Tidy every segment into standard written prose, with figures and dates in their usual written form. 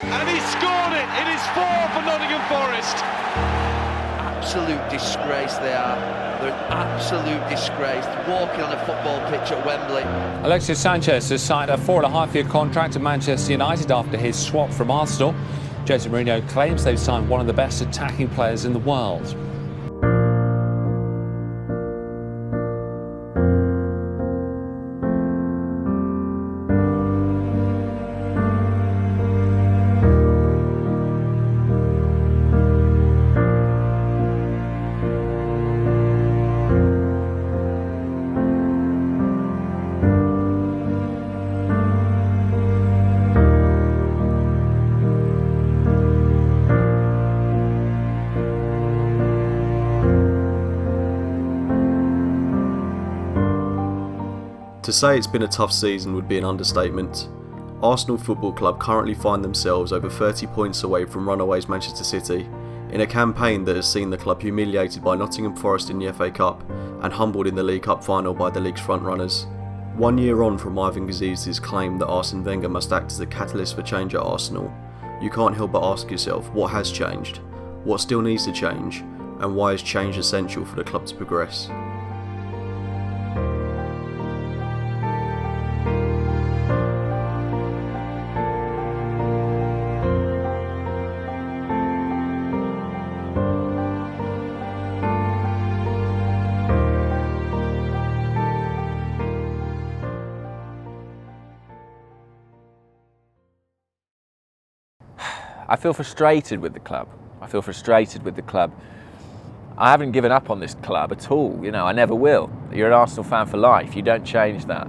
And he scored it. It is 4 for Nottingham Forest. Absolute disgrace they are. They're an absolute disgrace. Walking on a football pitch at Wembley. Alexis Sanchez has signed a 4.5-year contract at Manchester United after his swap from Arsenal. Jose Mourinho claims they've signed one of the best attacking players in the world. To say it's been a tough season would be an understatement. Arsenal Football Club currently find themselves over 30 points away from runaways Manchester City, in a campaign that has seen the club humiliated by Nottingham Forest in the FA Cup and humbled in the League Cup final by the league's frontrunners. 1 year on from Ivan Gazidis' claim that Arsene Wenger must act as a catalyst for change at Arsenal, you can't help but ask yourself what has changed, what still needs to change, and why is change essential for the club to progress. I feel frustrated with the club. I haven't given up on this club at all. I never will. You're an Arsenal fan for life. You don't change that.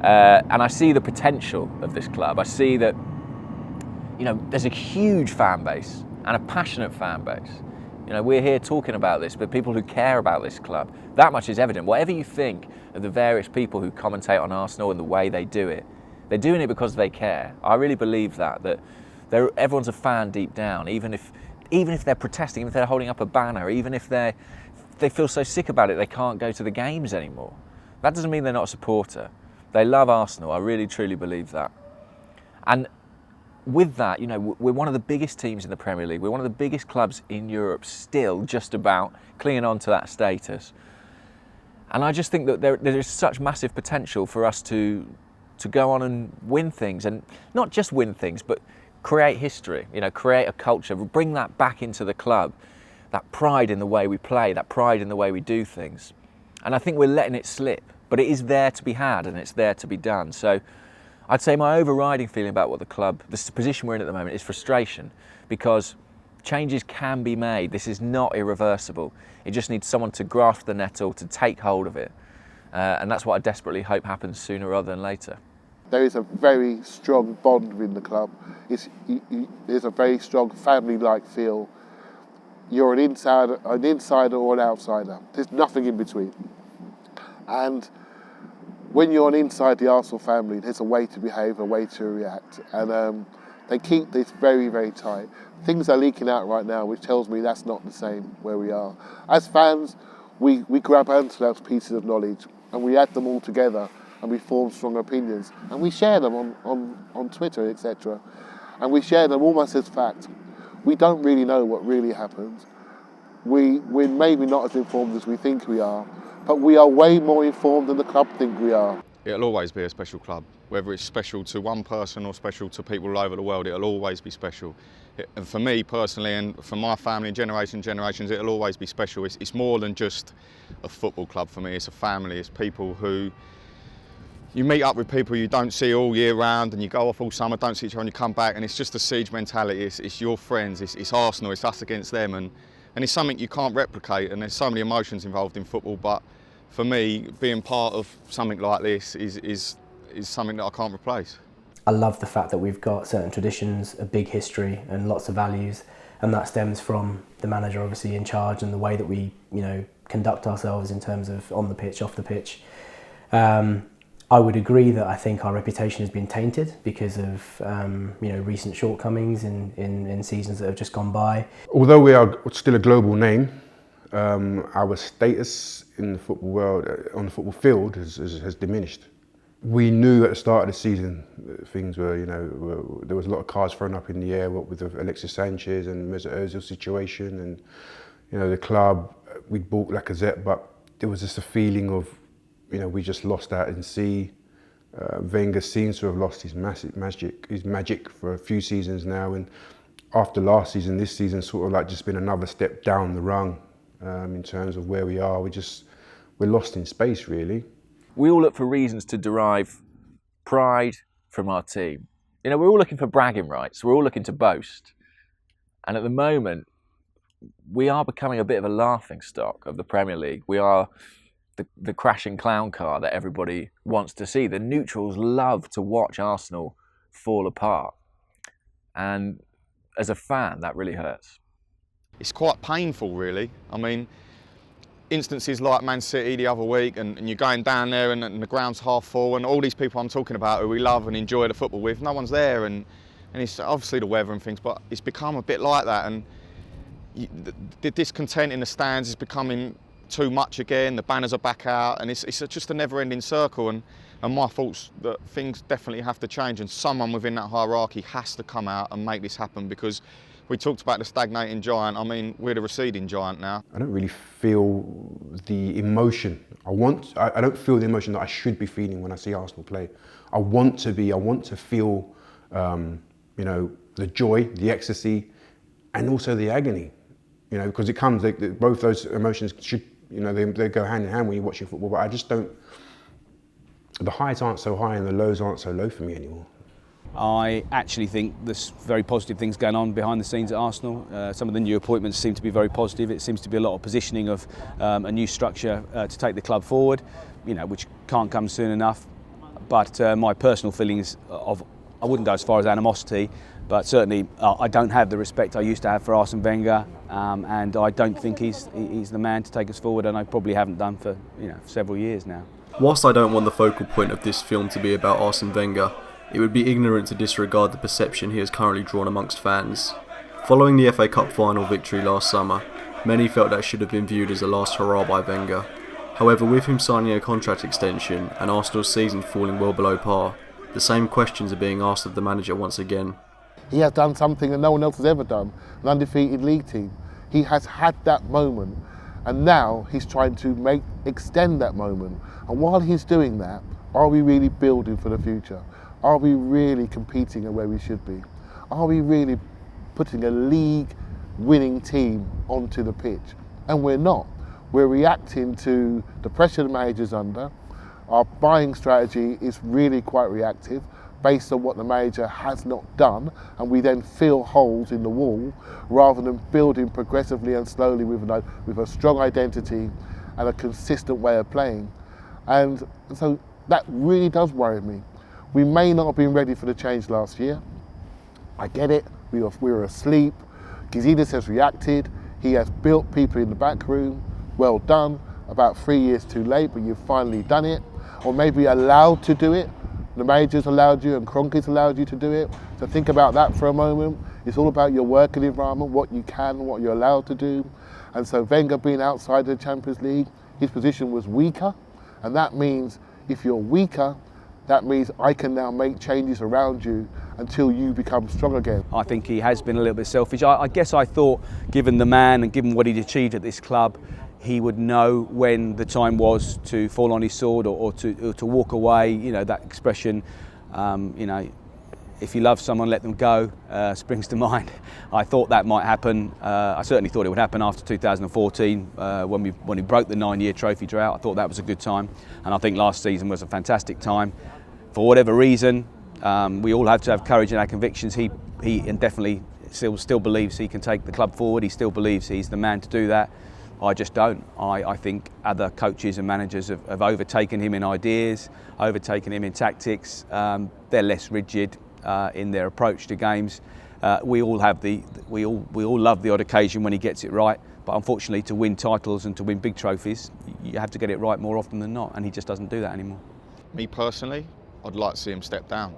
And I see the potential of this club. I see that, there's a huge fan base and a passionate fan base. We're here talking about this, but people who care about this club, that much is evident. Whatever you think of the various people who commentate on Arsenal and the way they do it, they're doing it because they care. I really believe that everyone's a fan deep down, even if they're protesting, even if they're holding up a banner, even if they feel so sick about it they can't go to the games anymore. That doesn't mean they're not a supporter. They love Arsenal. I really, truly believe that. And with that, we're one of the biggest teams in the Premier League. We're one of the biggest clubs in Europe still, just about clinging on to that status. And I just think that there is such massive potential for us to go on and win things, and not just win things, but create history, create a culture, bring that back into the club, that pride in the way we play, that pride in the way we do things. And I think we're letting it slip, but it is there to be had and it's there to be done. So I'd say my overriding feeling about what the position we're in at the moment is frustration, because changes can be made. This is not irreversible. It just needs someone to grasp the nettle, to take hold of it. And that's what I desperately hope happens sooner rather than later. There is a very strong bond within the club. There's a very strong family-like feel. You're an insider or an outsider. There's nothing in between. And when you're inside the Arsenal family, there's a way to behave, a way to react. And they keep this very, very tight. Things are leaking out right now, which tells me that's not the same where we are. As fans, we grab onto those pieces of knowledge and we add them all together, and we form strong opinions, and we share them on Twitter, etc. And we share them almost as fact. We don't really know what really happens. We're maybe not as informed as we think we are, but we are way more informed than the club think we are. It'll always be a special club. Whether it's special to one person or special to people all over the world, it'll always be special. And for me personally, and for my family, generations, it'll always be special. It's more than just a football club for me. It's a family. It's people who you meet up with people you don't see all year round, and you go off all summer, don't see each other, and you come back, and it's just a siege mentality. It's your friends, it's Arsenal, it's us against them, and it's something you can't replicate, and there's so many emotions involved in football. But for me, being part of something like this is something that I can't replace. I love the fact that we've got certain traditions, a big history, and lots of values, and that stems from the manager obviously in charge and the way that we, conduct ourselves in terms of on the pitch, off the pitch. I would agree that I think our reputation has been tainted because of recent shortcomings in seasons that have just gone by. Although we are still a global name, our status in the football world, on the football field, has diminished. we knew at the start of the season that things were, there was a lot of cards thrown up in the air, what with the Alexis Sanchez and Mesut Ozil situation, and the club, we'd bought Lacazette, but there was just a feeling of, we just lost out in sea. Wenger seems to have lost his magic for a few seasons now, and after last season, this season sort of like just been another step down the rung in terms of where we are. We're lost in space, really. We all look for reasons to derive pride from our team. We're all looking for bragging rights. We're all looking to boast. And at the moment, we are becoming a bit of a laughing stock of the Premier League. We are the crashing clown car that everybody wants to see. The neutrals love to watch Arsenal fall apart. And as a fan, that really hurts. It's quite painful, really. I mean, instances like Man City the other week, and you're going down there and the ground's half full, and all these people I'm talking about who we love and enjoy the football with, no one's there, and it's obviously the weather and things, but it's become a bit like that, and the discontent in the stands is becoming too much again. The banners are back out, and it's just a never-ending circle, and my thoughts that things definitely have to change, and someone within that hierarchy has to come out and make this happen, because we talked about the stagnating giant. I mean, we're the receding giant now. I don't really feel the emotion. I don't feel the emotion that I should be feeling when I see Arsenal play. I want to feel, the joy, the ecstasy, and also the agony. Because it comes, both those emotions should, they go hand in hand when you're watching football, but I just don't, the highs aren't so high and the lows aren't so low for me anymore. I actually think there's very positive things going on behind the scenes at Arsenal. Some of the new appointments seem to be very positive. It seems to be a lot of positioning of a new structure to take the club forward, which can't come soon enough. But my personal feelings I wouldn't go as far as animosity, but certainly I don't have the respect I used to have for Arsene Wenger, and I don't think he's the man to take us forward, and I probably haven't done for several years now. Whilst I don't want the focal point of this film to be about Arsene Wenger, it would be ignorant to disregard the perception he has currently drawn amongst fans. Following the FA Cup final victory last summer, many felt that should have been viewed as a last hurrah by Wenger. However, with him signing a contract extension and Arsenal's season falling well below par, the same questions are being asked of the manager once again. He has done something that no one else has ever done, an undefeated league team. He has had that moment, and now he's trying to extend that moment. And while he's doing that, are we really building for the future? Are we really competing at where we should be? Are we really putting a league-winning team onto the pitch? And we're not. We're reacting to the pressure the manager's under. Our buying strategy is really quite reactive based on what the manager has not done, and we then fill holes in the wall rather than building progressively and slowly with a strong identity and a consistent way of playing. And so that really does worry me. We may not have been ready for the change last year. I get it, we were asleep. Gazidis has reacted. He has built people in the back room. Well done. About 3 years too late, but you've finally done it. Or maybe allowed to do it. The manager's allowed you and Kroenke's allowed you to do it. So think about that for a moment. It's all about your working environment, what you can and what you're allowed to do. And so Wenger being outside the Champions League, his position was weaker. And that means if you're weaker, that means I can now make changes around you until you become strong again. I think he has been a little bit selfish. I guess I thought, given the man and given what he'd achieved at this club, he would know when the time was to fall on his sword or to walk away. That expression, if you love someone, let them go, springs to mind. I thought that might happen. I certainly thought it would happen after 2014 when we broke the 9-year trophy drought. I thought that was a good time, and I think last season was a fantastic time. For whatever reason, we all have to have courage in our convictions. He definitely still believes he can take the club forward. He still believes he's the man to do that. I just don't. I think other coaches and managers have overtaken him in ideas, overtaken him in tactics. They're less rigid in their approach to games. We all love the odd occasion when he gets it right, but unfortunately to win titles and to win big trophies, you have to get it right more often than not, and he just doesn't do that anymore. Me personally, I'd like to see him step down.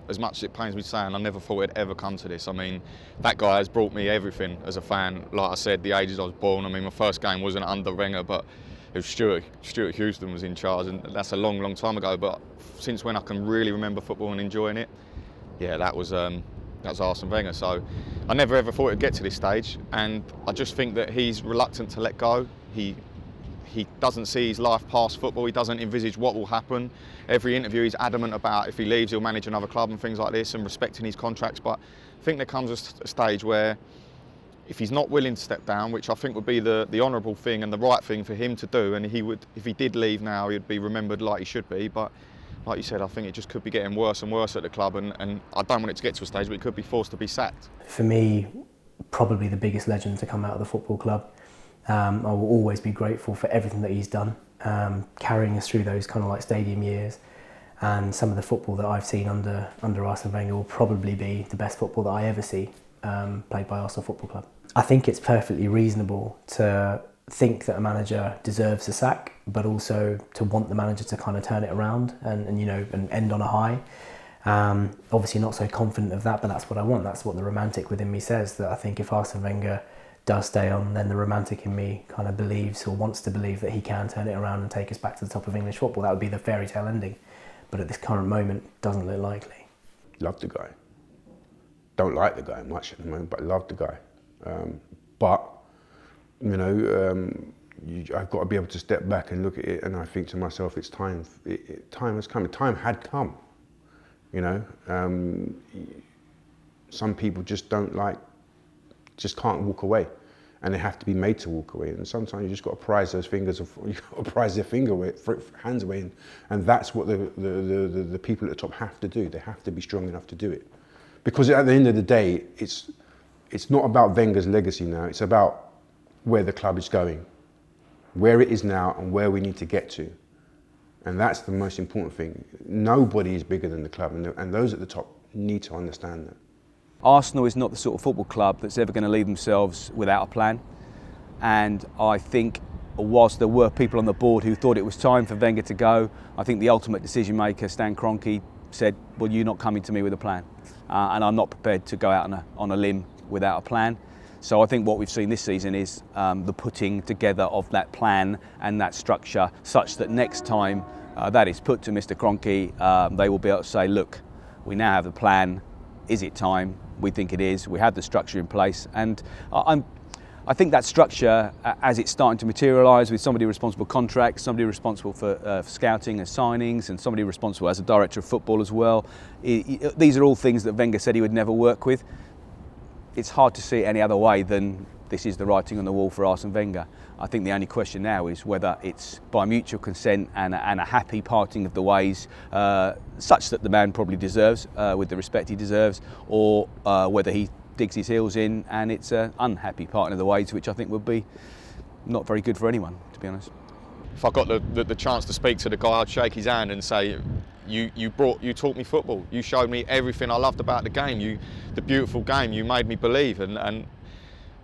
As much as it pains me saying, I never thought it'd ever come to this. I mean, that guy has brought me everything as a fan. Like I said, the ages I was born. I mean, my first game wasn't under Wenger, but it was Stuart Houston was in charge, and that's a long time ago. But since when I can really remember football and enjoying it, yeah, that was Arsene Wenger. So I never ever thought it'd get to this stage, and I just think that he's reluctant to let go. He doesn't see his life past football. He doesn't envisage what will happen. Every interview he's adamant about if he leaves he'll manage another club and things like this, and respecting his contracts. But I think there comes a stage where if he's not willing to step down, which I think would be the honourable thing and the right thing for him to do, and he would, if he did leave now, he'd be remembered like he should be. But like you said, I think it just could be getting worse and worse at the club, and I don't want it to get to a stage where he could be forced to be sacked. For me, probably the biggest legend to come out of the football club. I will always be grateful for everything that he's done, carrying us through those kind of like stadium years, and some of the football that I've seen under Arsene Wenger will probably be the best football that I ever see played by Arsenal Football Club. I think it's perfectly reasonable to think that a manager deserves a sack, but also to want the manager to kind of turn it around and end on a high. Obviously not so confident of that, but that's what I want. That's what the romantic within me says, that I think if Arsene Wenger does stay on, then the romantic in me kind of believes or wants to believe that he can turn it around and take us back to the top of English football. That would be the fairy tale ending. But at this current moment, doesn't look likely. Love the guy. Don't like the guy much at the moment, but love the guy. I've got to be able to step back and look at it, and I think to myself, it's time. Time has come. Time had come. Some people just can't walk away, and they have to be made to walk away. And sometimes you just got to prise those fingers, prise their hands away, and that's what the people at the top have to do. They have to be strong enough to do it, because at the end of the day, it's not about Wenger's legacy now. It's about where the club is going, where it is now, and where we need to get to. And that's the most important thing. Nobody is bigger than the club, and those at the top need to understand that. Arsenal is not the sort of football club that's ever going to leave themselves without a plan. And I think, whilst there were people on the board who thought it was time for Wenger to go, I think the ultimate decision maker, Stan Kroenke, said, well, you're not coming to me with a plan. And I'm not prepared to go out on a limb without a plan. So I think what we've seen this season is the putting together of that plan and that structure, such that next time that is put to Mr. Kroenke, they will be able to say, look, we now have a plan. Is it time? We think it is. We have the structure in place. And I think that structure, as it's starting to materialise, with somebody responsible for contracts, somebody responsible for scouting and signings, and somebody responsible as a director of football as well, these are all things that Wenger said he would never work with. It's hard to see it any other way than this is the writing on the wall for Arsene Wenger. I think the only question now is whether it's by mutual consent and a happy parting of the ways, such that the man probably deserves, with the respect he deserves, or whether he digs his heels in and it's an unhappy parting of the ways, which I think would be not very good for anyone, to be honest. If I got the chance to speak to the guy, I'd shake his hand and say, you taught me football. You showed me everything I loved about the game. The beautiful game. You made me believe, and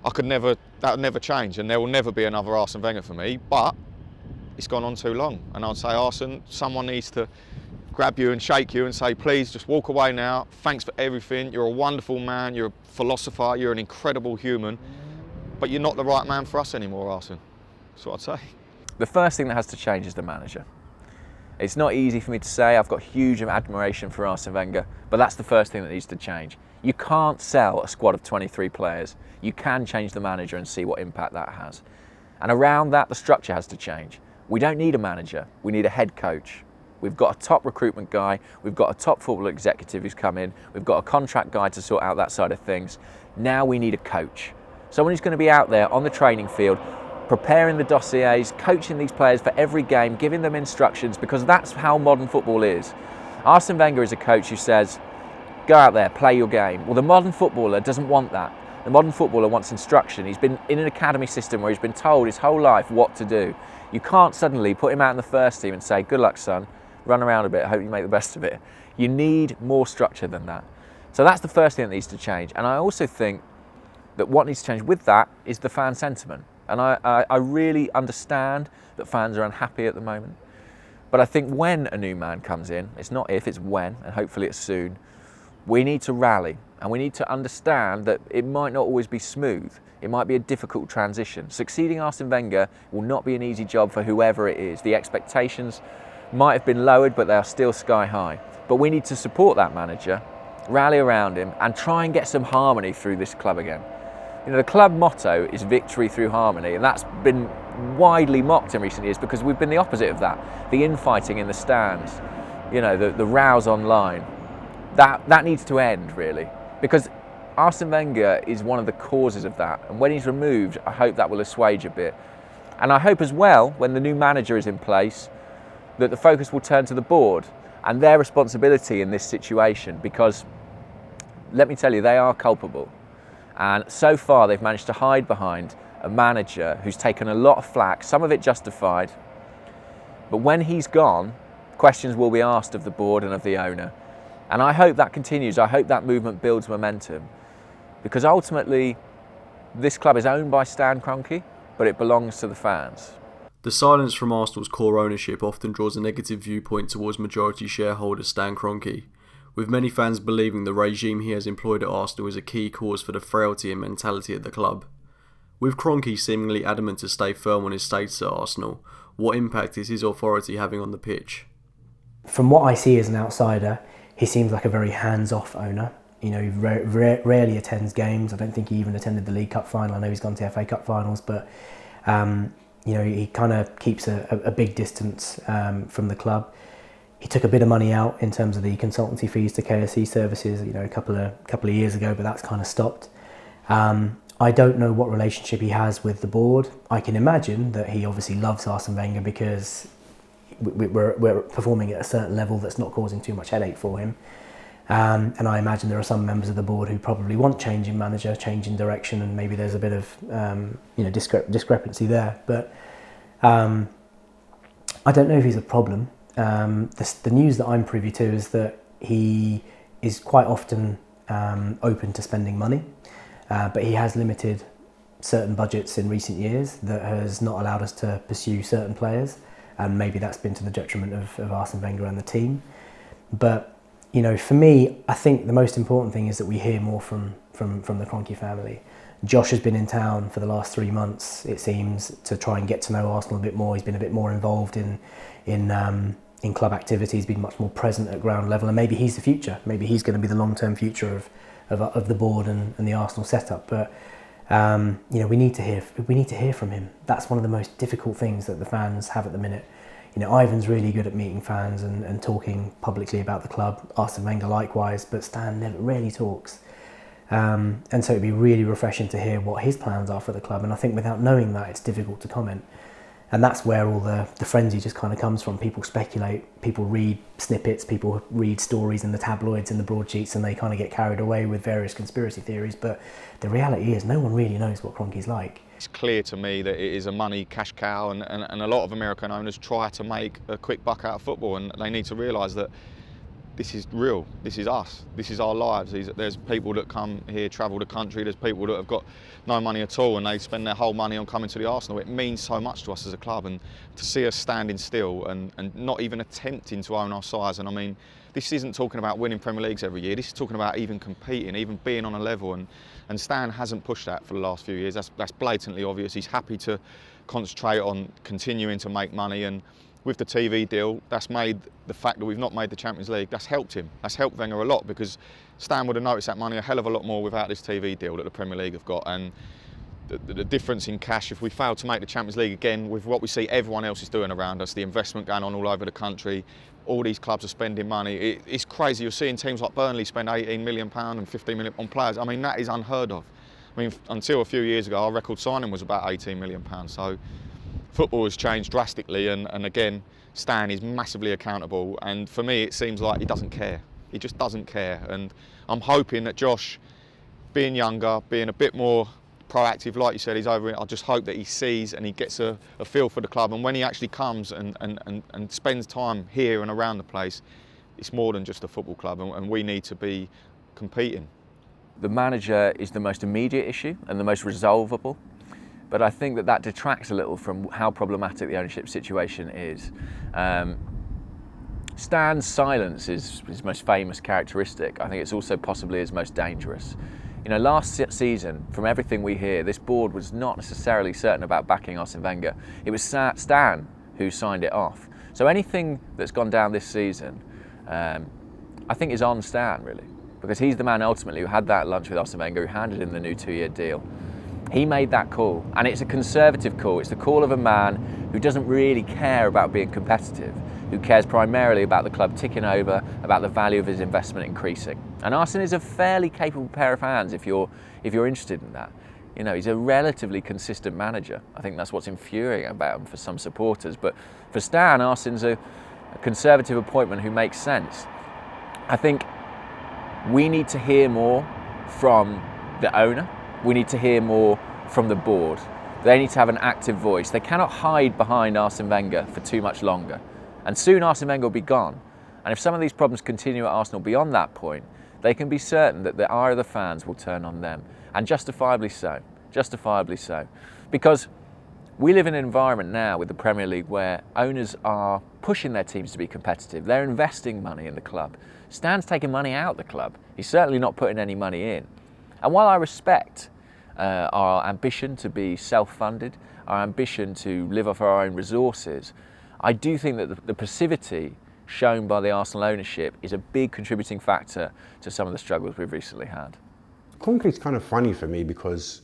that would never change, and there will never be another Arsene Wenger for me. But it's gone on too long, and I'd say, Arsene, someone needs to grab you and shake you and say, please, just walk away now. Thanks for everything. You're a wonderful man. You're a philosopher. You're an incredible human, but you're not the right man for us anymore, Arsene. That's what I'd say. The first thing that has to change is the manager. It's not easy for me to say. I've got huge admiration for Arsene Wenger, but that's the first thing that needs to change. You can't sell a squad of 23 players. You can change the manager and see what impact that has. And around that, the structure has to change. We don't need a manager. We need a head coach. We've got a top recruitment guy. We've got a top football executive who's come in. We've got a contract guy to sort out that side of things. Now we need a coach. Someone who's going to be out there on the training field, preparing the dossiers, coaching these players for every game, giving them instructions, because that's how modern football is. Arsene Wenger is a coach who says, go out there, play your game. Well, the modern footballer doesn't want that. The modern footballer wants instruction. He's been in an academy system where he's been told his whole life what to do. You can't suddenly put him out in the first team and say, good luck, son, run around a bit, hope you make the best of it. You need more structure than that. So that's the first thing that needs to change. And I also think that what needs to change with that is the fan sentiment. And I really understand that fans are unhappy at the moment. But I think when a new man comes in, it's not if, it's when, and hopefully it's soon, we need to rally, and we need to understand that it might not always be smooth. It might be a difficult transition. Succeeding Arsene Wenger will not be an easy job for whoever it is. The expectations might have been lowered, but they are still sky high. But we need to support that manager, rally around him, and try and get some harmony through this club again. You know, the club motto is victory through harmony, and that's been widely mocked in recent years because we've been the opposite of that. The infighting in the stands, you know, the rows online. That needs to end, really, because Arsene Wenger is one of the causes of that, and when he's removed, I hope that will assuage a bit. And I hope as well, when the new manager is in place, that the focus will turn to the board and their responsibility in this situation, because let me tell you, they are culpable. And so far they've managed to hide behind a manager who's taken a lot of flack, some of it justified, but when he's gone, questions will be asked of the board and of the owner. And I hope that continues. I hope that movement builds momentum, because ultimately this club is owned by Stan Kroenke, but it belongs to the fans. The silence from Arsenal's core ownership often draws a negative viewpoint towards majority shareholder Stan Kroenke, with many fans believing the regime he has employed at Arsenal is a key cause for the frailty and mentality at the club. With Kroenke seemingly adamant to stay firm on his status at Arsenal, what impact is his authority having on the pitch? From what I see as an outsider, he seems like a very hands-off owner. You know, he rarely attends games. I don't think he even attended the League Cup final. I know he's gone to FA Cup finals, but you know, he kind of keeps a big distance from the club. He took a bit of money out in terms of the consultancy fees to KSC services, you know, a couple of years ago, but that's kind of stopped. I don't know what relationship he has with the board. I can imagine that he obviously loves Arsene Wenger because we're performing at a certain level that's not causing too much headache for him. And I imagine there are some members of the board who probably want change in manager, change in direction, and maybe there's a bit of you know, discrepancy there. But I don't know if he's a problem. The news that I'm privy to is that he is quite often open to spending money, but he has limited certain budgets in recent years that has not allowed us to pursue certain players, and maybe that's been to the detriment of Arsene Wenger and the team. But you know, for me, I think the most important thing is that we hear more from the Kroenke family. Josh has been in town for the last 3 months, it seems, to try and get to know Arsenal a bit more. He's been a bit more involved in club activities, been much more present at ground level, and maybe he's the future. Maybe he's going to be the long-term future of the board and the Arsenal setup. But you know, we need to hear from him. That's one of the most difficult things that the fans have at the minute. You know, Ivan's really good at meeting fans and talking publicly about the club. Arsene Wenger likewise, but Stan never really talks. And so it'd be really refreshing to hear what his plans are for the club. And I think without knowing that, it's difficult to comment. And that's where all the frenzy just kind of comes from. People speculate, people read snippets, people read stories in the tabloids and the broadsheets, and they kind of get carried away with various conspiracy theories. But the reality is no one really knows what Kroenke's like. It's clear to me that it is a money cash cow, and a lot of American owners try to make a quick buck out of football, and they need to realise that this is real, this is us, this is our lives. There's people that come here, travel the country, there's people that have got no money at all and they spend their whole money on coming to the Arsenal. It means so much to us as a club, and to see us standing still and not even attempting to own our size. And I mean, this isn't talking about winning Premier Leagues every year, this is talking about even competing, even being on a level, and Stan hasn't pushed that for the last few years. That's blatantly obvious. He's happy to concentrate on continuing to make money, and with the TV deal, that's made the fact that we've not made the Champions League, that's helped him. That's helped Wenger a lot, because Stan would have noticed that money a hell of a lot more without this TV deal that the Premier League have got. And the difference in cash, if we fail to make the Champions League again, with what we see everyone else is doing around us, the investment going on all over the country, all these clubs are spending money. It's crazy. You're seeing teams like Burnley spend £18 million and £15 million on players. I mean, that is unheard of. I mean, until a few years ago, our record signing was about £18 million. So football has changed drastically, and again, Stan is massively accountable, and for me it seems like he doesn't care. He just doesn't care, and I'm hoping that Josh, being younger, being a bit more proactive, like you said, he's over it. I just hope that he sees and he gets a feel for the club, and when he actually comes and spends time here and around the place, it's more than just a football club, and we need to be competing. The manager is the most immediate issue and the most resolvable. But I think that detracts a little from how problematic the ownership situation is. Stan's silence is his most famous characteristic. I think it's also possibly his most dangerous. You know, last season, from everything we hear, this board was not necessarily certain about backing Arsene Wenger. It was Stan who signed it off. So anything that's gone down this season, I think is on Stan, really, because he's the man ultimately who had that lunch with Arsene Wenger, who handed him the new 2-year deal. He made that call, and it's a conservative call. It's the call of a man who doesn't really care about being competitive, who cares primarily about the club ticking over, about the value of his investment increasing. And Arsene is a fairly capable pair of hands if you're interested in that. You know, he's a relatively consistent manager. I think that's what's infuriating about him for some supporters. But for Stan, Arsene's a conservative appointment who makes sense. I think we need to hear more from the owner. We need to hear more from the board. They need to have an active voice. They cannot hide behind Arsene Wenger for too much longer. And soon Arsene Wenger will be gone. And if some of these problems continue at Arsenal beyond that point, they can be certain that the ire of the fans will turn on them. And justifiably so. Justifiably so. Because we live in an environment now with the Premier League where owners are pushing their teams to be competitive. They're investing money in the club. Stan's taking money out of the club. He's certainly not putting any money in. And while I respect our ambition to be self-funded, our ambition to live off our own resources, I do think that the passivity shown by the Arsenal ownership is a big contributing factor to some of the struggles we've recently had. Kroenke's kind of funny for me because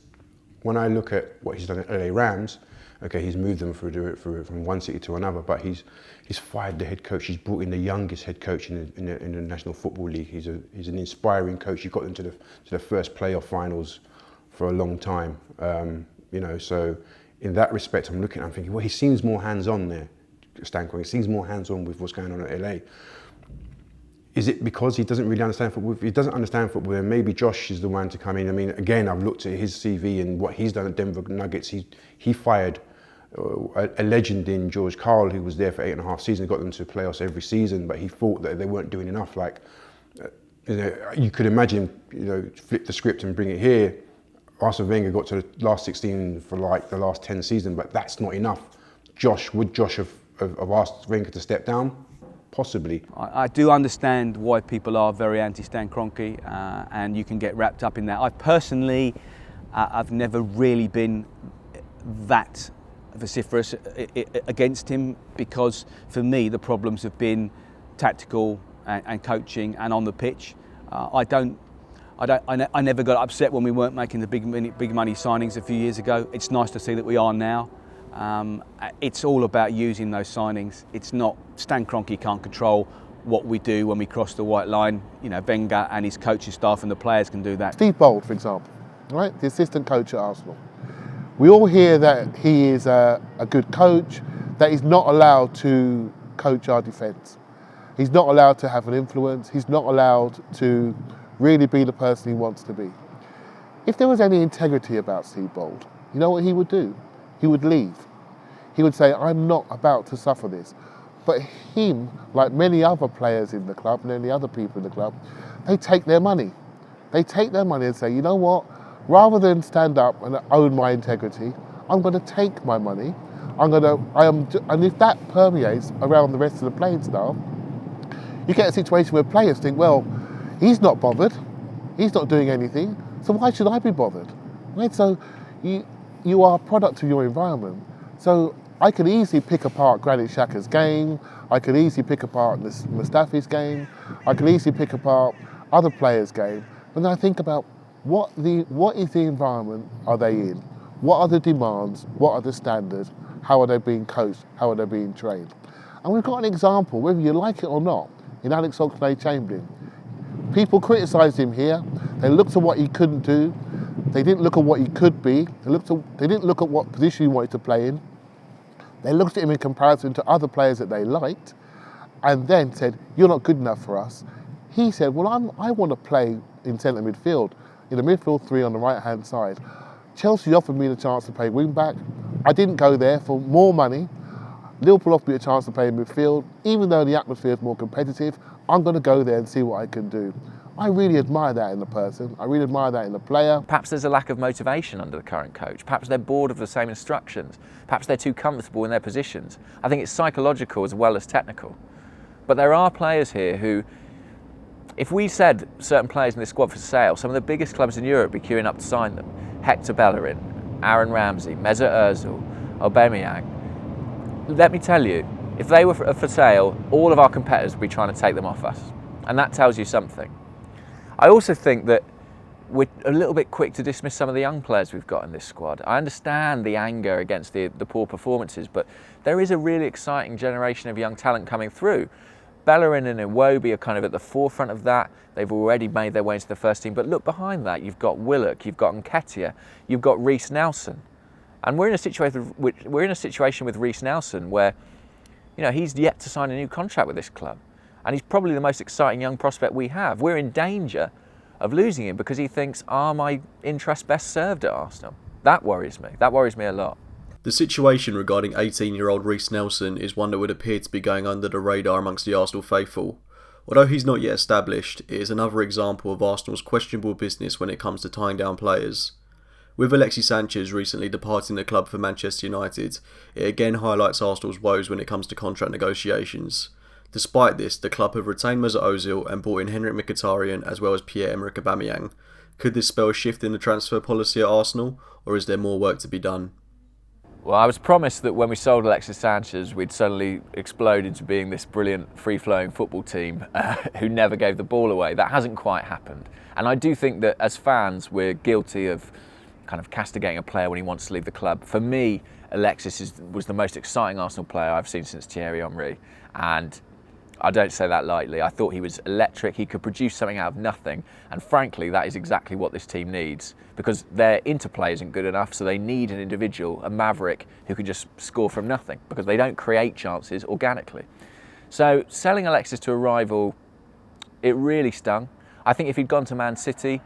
when I look at what he's done at LA Rams, okay, he's moved them from one city to another, but he's fired the head coach. He's brought in the youngest head coach in the National Football League. He's an inspiring coach. He got them to the first playoff finals for a long time. You know, so in that respect, I'm thinking, well, he seems more hands-on there. Stan Kroenke seems more hands-on with what's going on at LA. Is it because he doesn't really understand football? If he doesn't understand football, then maybe Josh is the one to come in. I mean, again, I've looked at his CV and what he's done at Denver Nuggets. He fired a legend in George Karl, who was there for 8.5 seasons, got them to playoffs every season, but he thought that they weren't doing enough. Like, you know, you could imagine, you know, flip the script and bring it here. Arsene Wenger got to the last 16 for like the last 10 seasons, but that's not enough. Would Josh have asked Wenger to step down? Possibly. I do understand why people are very anti-Stan Kroenke, and you can get wrapped up in that. I personally, I've never really been that vociferous against him, because for me the problems have been tactical and coaching and on the pitch. I never got upset when we weren't making the big money signings a few years ago. It's nice to see that we are now. It's all about using those signings. It's not, Stan Kroenke can't control what we do when we cross the white line. You know, Wenger and his coaching staff and the players can do that. Steve Bold, for example, right, the assistant coach at Arsenal. We all hear that he is a good coach, that he's not allowed to coach our defence. He's not allowed to have an influence. He's not allowed to really be the person he wants to be. If there was any integrity about Steve Bold, you know what he would do? He would leave. He would say, I'm not about to suffer this. But him, like many other players in the club and any other people in the club, they take their money. They take their money and say, you know what? Rather than stand up and own my integrity, I'm going to take my money. And if that permeates around the rest of the playing staff, you get a situation where players think, well, he's not bothered. He's not doing anything. So why should I be bothered? Right? So you are a product of your environment. So I could easily pick apart Granit Xhaka's game. I could easily pick apart Mustafi's game. I could easily pick apart other players' game. And then I think about what is the environment are they in? What are the demands? What are the standards? How are they being coached? How are they being trained? And we've got an example, whether you like it or not, in Alex Oxlade-Chamberlain. People criticised him here. They looked at what he couldn't do. They didn't look at what he could be. They didn't look at what position he wanted to play in. They looked at him in comparison to other players that they liked, and then said, you're not good enough for us. He said, well, I want to play in centre midfield, in a midfield three on the right-hand side. Chelsea offered me the chance to play wing-back. I didn't go there for more money. Liverpool offered me a chance to play in midfield. Even though the atmosphere is more competitive, I'm going to go there and see what I can do. I really admire that in the person. I really admire that in the player. Perhaps there's a lack of motivation under the current coach. Perhaps they're bored of the same instructions. Perhaps they're too comfortable in their positions. I think it's psychological as well as technical. But there are players here who, if we said certain players in this squad for sale, some of the biggest clubs in Europe would be queuing up to sign them. Hector Bellerin, Aaron Ramsey, Mesut Ozil, Aubameyang. Let me tell you, if they were for sale, all of our competitors would be trying to take them off us. And that tells you something. I also think that we're a little bit quick to dismiss some of the young players we've got in this squad. I understand the anger against the poor performances, but there is a really exciting generation of young talent coming through. Bellerin and Iwobi are kind of at the forefront of that. They've already made their way into the first team. But look behind that, you've got Willock, you've got Nketiah, you've got Reiss Nelson. And we're in a situation with Reiss Nelson where, you know, he's yet to sign a new contract with this club. And he's probably the most exciting young prospect we have. We're in danger of losing him because he thinks, are my interests best served at Arsenal? That worries me. That worries me a lot. The situation regarding 18-year-old Reiss Nelson is one that would appear to be going under the radar amongst the Arsenal faithful. Although he's not yet established, it is another example of Arsenal's questionable business when it comes to tying down players. With Alexis Sanchez recently departing the club for Manchester United, it again highlights Arsenal's woes when it comes to contract negotiations. Despite this, the club have retained Mesut Ozil and brought in Henrik Mkhitaryan as well as Pierre-Emerick Aubameyang. Could this spell a shift in the transfer policy at Arsenal, or is there more work to be done? Well, I was promised that when we sold Alexis Sanchez, we'd suddenly explode into being this brilliant, free-flowing football team who never gave the ball away. That hasn't quite happened. And I do think that as fans, we're guilty of kind of castigating a player when he wants to leave the club. For me, Alexis was the most exciting Arsenal player I've seen since Thierry Henry. And I don't say that lightly. I thought he was electric. He could produce something out of nothing. And frankly, that is exactly what this team needs, because their interplay isn't good enough. So they need an individual, a maverick, who can just score from nothing, because they don't create chances organically. So selling Alexis to a rival, it really stung. I think if he'd gone to Man City,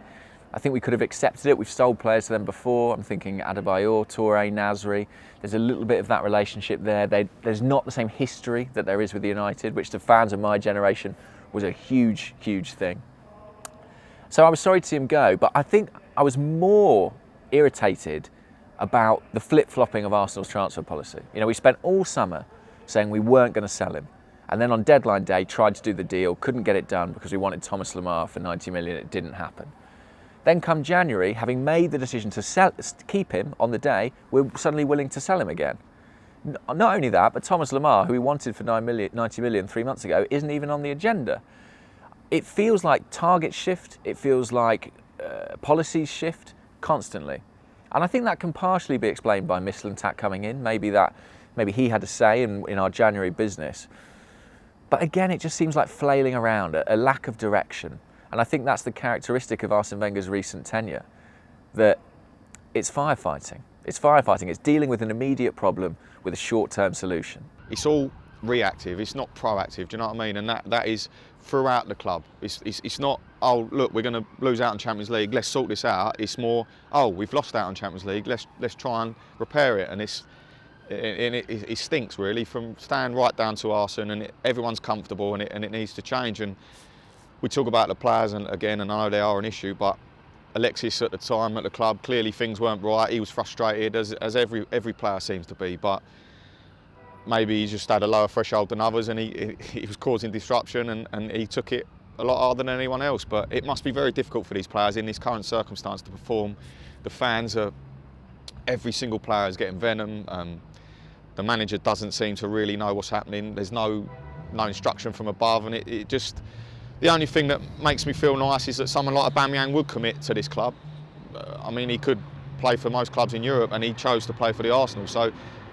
I think we could have accepted it. We've sold players to them before. I'm thinking Adebayor, Touré, Nasri. There's a little bit of that relationship there. There's not the same history that there is with United, which to fans of my generation was a huge, huge thing. So I was sorry to see him go, but I think I was more irritated about the flip-flopping of Arsenal's transfer policy. You know, we spent all summer saying we weren't going to sell him. And then on deadline day, tried to do the deal, couldn't get it done because we wanted Thomas Lemar for 90 million. It didn't happen. Then come January, having made the decision to keep him on the day, we're suddenly willing to sell him again. Not only that, but Thomas Lemar, who we wanted for 90 million 3 months ago, isn't even on the agenda. It feels like targets shift, it feels like policies shift constantly. And I think that can partially be explained by Mislintat coming in. Maybe he had a say in our January business. But again, it just seems like flailing around, a lack of direction. And I think that's the characteristic of Arsene Wenger's recent tenure, that it's firefighting. It's firefighting. It's dealing with an immediate problem with a short-term solution. It's all reactive. It's not proactive. Do you know what I mean? And that is throughout the club. It's not, oh look, we're going to lose out in Champions League. Let's sort this out. It's more, oh, we've lost out in Champions League. Let's try and repair it. And it stinks really, from staying right down to Arsene, and everyone's comfortable, and it needs to change. And we talk about the players, and I know they are an issue, but Alexis at the time at the club, clearly things weren't right. He was frustrated, as every player seems to be, but maybe he just had a lower threshold than others, and he was causing disruption, and he took it a lot harder than anyone else. But it must be very difficult for these players in this current circumstance to perform. The fans are, every single player is getting venom. The manager doesn't seem to really know what's happening. There's no instruction from above, and it just... The only thing that makes me feel nice is that someone like Aubameyang would commit to this club. I mean, he could play for most clubs in Europe, and he chose to play for the Arsenal. So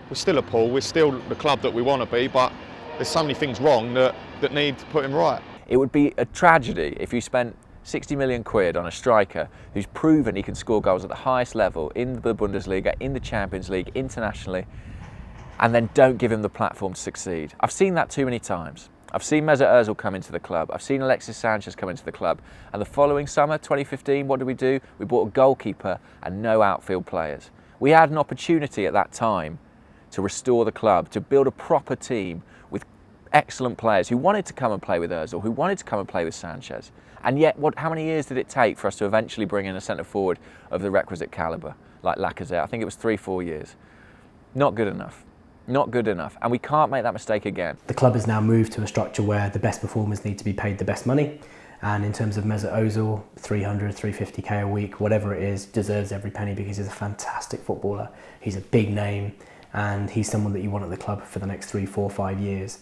we're still a pull. We're still the club that we want to be, but there's so many things wrong that need putting right. It would be a tragedy if you spent 60 million quid on a striker who's proven he can score goals at the highest level in the Bundesliga, in the Champions League, internationally, and then don't give him the platform to succeed. I've seen that too many times. I've seen Mesut Ozil come into the club. I've seen Alexis Sanchez come into the club. And the following summer, 2015, what did we do? We bought a goalkeeper and no outfield players. We had an opportunity at that time to restore the club, to build a proper team with excellent players who wanted to come and play with Ozil, who wanted to come and play with Sanchez. And yet, how many years did it take for us to eventually bring in a centre-forward of the requisite calibre, like Lacazette? I think it was 3-4 years. Not good enough. Not good enough, and we can't make that mistake again. The club has now moved to a structure where the best performers need to be paid the best money, and in terms of Mesut Ozil, 300, 350k a week, whatever it is, deserves every penny because he's a fantastic footballer. He's a big name, and he's someone that you want at the club for the next 3, 4, 5 years.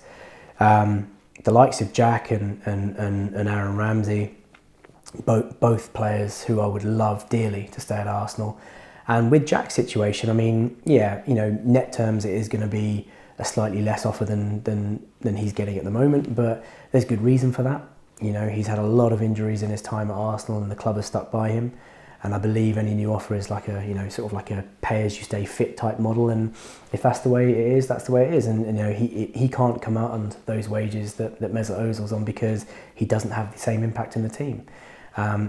The likes of Jack and Aaron Ramsey, both players who I would love dearly to stay at Arsenal. And with Jack's situation, I mean, yeah, you know, net terms it is going to be a slightly less offer than he's getting at the moment, but there's good reason for that. You know, he's had a lot of injuries in his time at Arsenal, and the club has stuck by him. And I believe any new offer is like a, you know, sort of like a pay-as-you-stay fit type model. And if that's the way it is, that's the way it is. And you know, he can't come out on those wages that Mesut Ozil's on because he doesn't have the same impact in the team.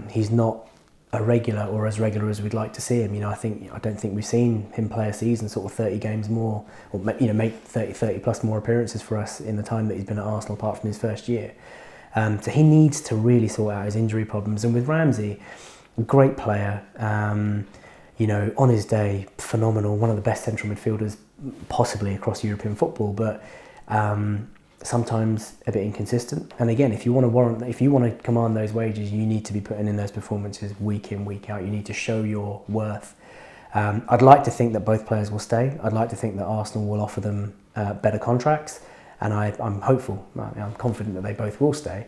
He's not a regular or as regular as we'd like to see him. You know, I don't think we've seen him play a season sort of 30 games more, or you know, make 30 plus more appearances for us in the time that he's been at Arsenal, apart from his first year. So he needs to really sort out his injury problems. And with Ramsey, great player, you know, on his day, phenomenal, one of the best central midfielders possibly across European football, but sometimes a bit inconsistent. And again, if you want to command those wages, you need to be putting in those performances week in, week out. You need to show your worth. I'd like to think that both players will stay. I'd like to think that Arsenal will offer them better contracts, and I'm hopeful, I'm confident that they both will stay.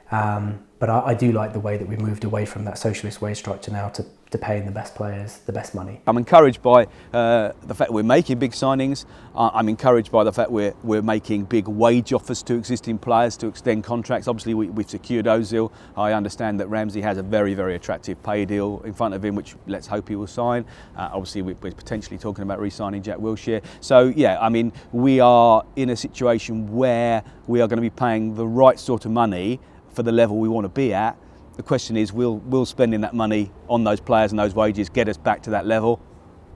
But I do like the way that we've moved away from that socialist wage structure now to paying the best players the best money. I'm encouraged by the fact we're making big signings. I'm encouraged by the fact we're making big wage offers to existing players to extend contracts. Obviously, we've secured Ozil. I understand that Ramsey has a very, very attractive pay deal in front of him, which let's hope he will sign. Obviously, we're potentially talking about re-signing Jack Wilshere. So, yeah, I mean, we are in a situation where we are going to be paying the right sort of money for the level we want to be at. The question is, will spending that money on those players and those wages get us back to that level?